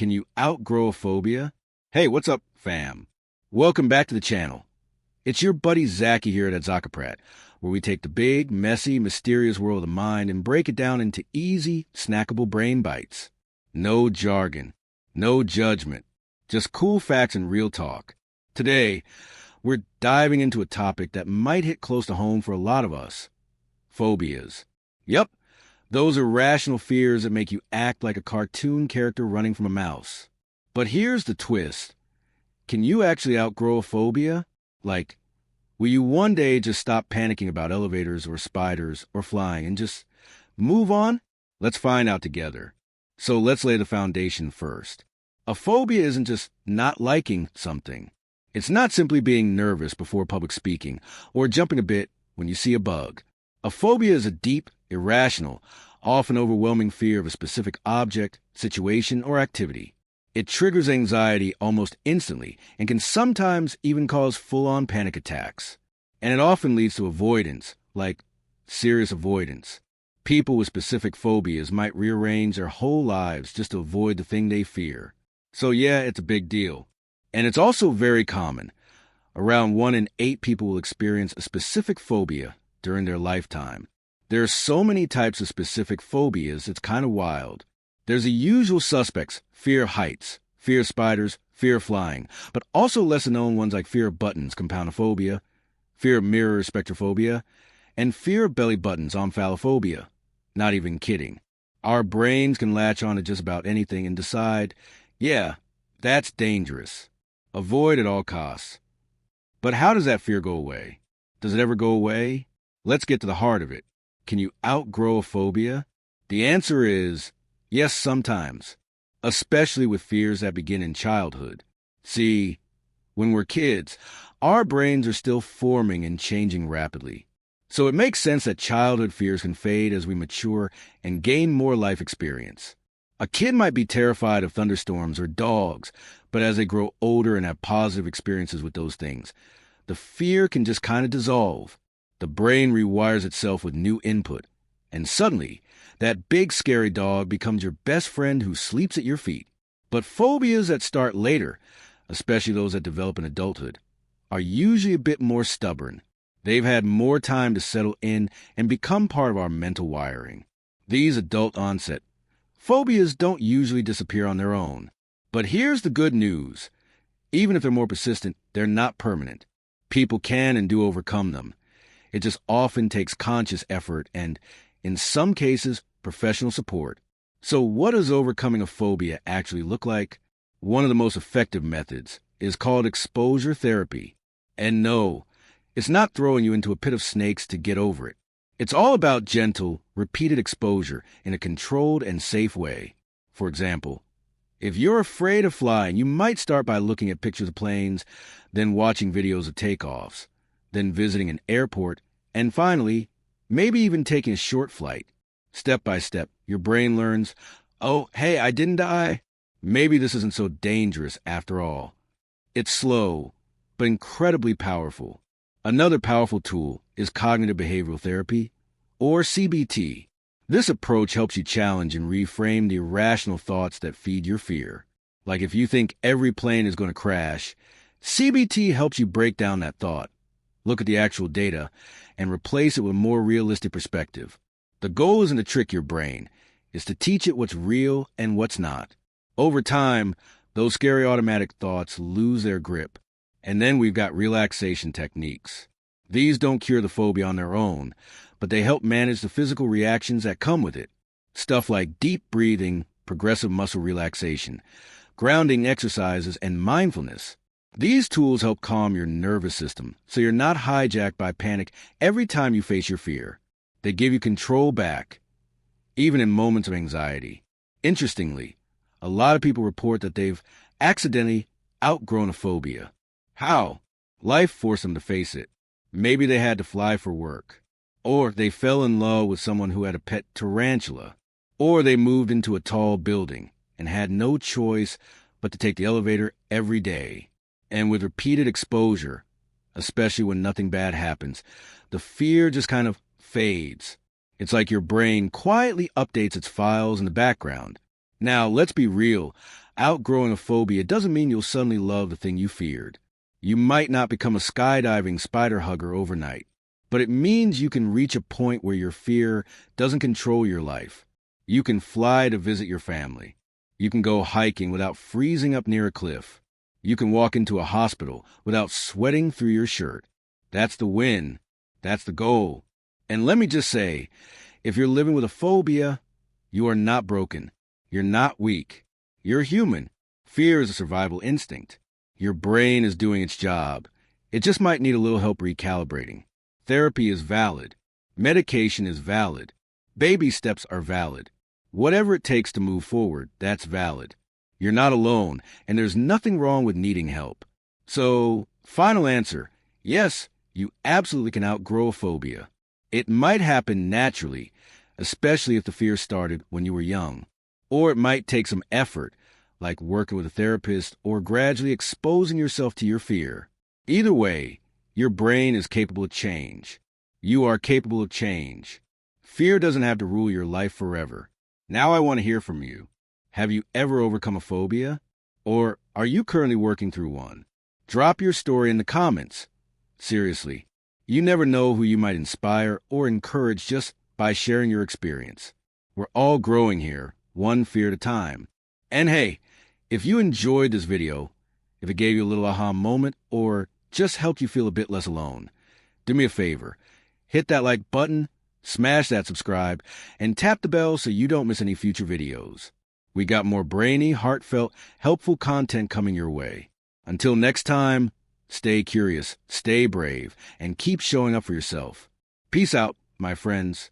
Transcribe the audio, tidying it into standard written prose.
Can you outgrow a phobia? Hey, what's up, fam? Welcome back to the channel. It's your buddy Zachy here at Zachyprat, where we take the big, messy, mysterious world of the mind and break it down into easy, snackable brain bites. No jargon, no judgment, just cool facts and real talk. Today, we're diving into a topic that might hit close to home for a lot of us. Phobias. Yep, those irrational fears that make you act like a cartoon character running from a mouse. But here's the twist. Can you actually outgrow a phobia? Like, will you one day just stop panicking about elevators or spiders or flying and just move on? Let's find out together. So let's lay the foundation first. A phobia isn't just not liking something. It's not simply being nervous before public speaking or jumping a bit when you see a bug. A phobia is a deep, irrational, often overwhelming fear of a specific object, situation, or activity. It triggers anxiety almost instantly and can sometimes even cause full-on panic attacks. And it often leads to avoidance, like serious avoidance. People with specific phobias might rearrange their whole lives just to avoid the thing they fear. So yeah, it's a big deal. And it's also very common. Around 1 in 8 people will experience a specific phobia during their lifetime. There are so many types of specific phobias, it's kind of wild. There's the usual suspects: fear of heights, fear of spiders, fear of flying, but also lesser-known ones like fear of buttons, compoundophobia, fear of mirrors, spectrophobia, and fear of belly buttons, omphalophobia. Not even kidding. Our brains can latch on to just about anything and decide, yeah, that's dangerous. Avoid at all costs. But how does that fear go away? Does it ever go away? Let's get to the heart of it. Can you outgrow a phobia? The answer is yes, sometimes, especially with fears that begin in childhood. See, when we're kids, our brains are still forming and changing rapidly. So it makes sense that childhood fears can fade as we mature and gain more life experience. A kid might be terrified of thunderstorms or dogs, but as they grow older and have positive experiences with those things, the fear can just kind of dissolve. The brain rewires itself with new input, and suddenly, that big scary dog becomes your best friend who sleeps at your feet. But phobias that start later, especially those that develop in adulthood, are usually a bit more stubborn. They've had more time to settle in and become part of our mental wiring. These adult-onset phobias don't usually disappear on their own. But here's the good news. Even if they're more persistent, they're not permanent. People can and do overcome them. It just often takes conscious effort and, in some cases, professional support. So what does overcoming a phobia actually look like? One of the most effective methods is called exposure therapy. And no, it's not throwing you into a pit of snakes to get over it. It's all about gentle, repeated exposure in a controlled and safe way. For example, if you're afraid of flying, you might start by looking at pictures of planes, then watching videos of takeoffs, then visiting an airport, and finally, maybe even taking a short flight. Step by step, your brain learns, oh, hey, I didn't die. Maybe this isn't so dangerous after all. It's slow, but incredibly powerful. Another powerful tool is cognitive behavioral therapy, or CBT. This approach helps you challenge and reframe the irrational thoughts that feed your fear. Like if you think every plane is going to crash, CBT helps you break down that thought, look at the actual data, and replace it with a more realistic perspective. The goal isn't to trick your brain. It's to teach it what's real and what's not. Over time, those scary automatic thoughts lose their grip. And then we've got relaxation techniques. These don't cure the phobia on their own, but they help manage the physical reactions that come with it. Stuff like deep breathing, progressive muscle relaxation, grounding exercises, and mindfulness. These tools help calm your nervous system so you're not hijacked by panic every time you face your fear. They give you control back, even in moments of anxiety. Interestingly, a lot of people report that they've accidentally outgrown a phobia. How? Life forced them to face it. Maybe they had to fly for work. Or they fell in love with someone who had a pet tarantula. Or they moved into a tall building and had no choice but to take the elevator every day. And with repeated exposure, especially when nothing bad happens, the fear just kind of fades. It's like your brain quietly updates its files in the background. Now, let's be real. Outgrowing a phobia doesn't mean you'll suddenly love the thing you feared. You might not become a skydiving spider hugger overnight, but it means you can reach a point where your fear doesn't control your life. You can fly to visit your family. You can go hiking without freezing up near a cliff. You can walk into a hospital without sweating through your shirt. That's the win. That's the goal. And let me just say, if you're living with a phobia, you are not broken. You're not weak. You're human. Fear is a survival instinct. Your brain is doing its job. It just might need a little help recalibrating. Therapy is valid. Medication is valid. Baby steps are valid. Whatever it takes to move forward, that's valid. You're not alone, and there's nothing wrong with needing help. So, final answer, yes, you absolutely can outgrow a phobia. It might happen naturally, especially if the fear started when you were young. Or it might take some effort, like working with a therapist or gradually exposing yourself to your fear. Either way, your brain is capable of change. You are capable of change. Fear doesn't have to rule your life forever. Now I want to hear from you. Have you ever overcome a phobia? Or are you currently working through one? Drop your story in the comments. Seriously, you never know who you might inspire or encourage just by sharing your experience. We're all growing here, one fear at a time. And hey, if you enjoyed this video, if it gave you a little aha moment or just helped you feel a bit less alone, do me a favor. Hit that like button, smash that subscribe, and tap the bell so you don't miss any future videos. We got more brainy, heartfelt, helpful content coming your way. Until next time, stay curious, stay brave, and keep showing up for yourself. Peace out, my friends.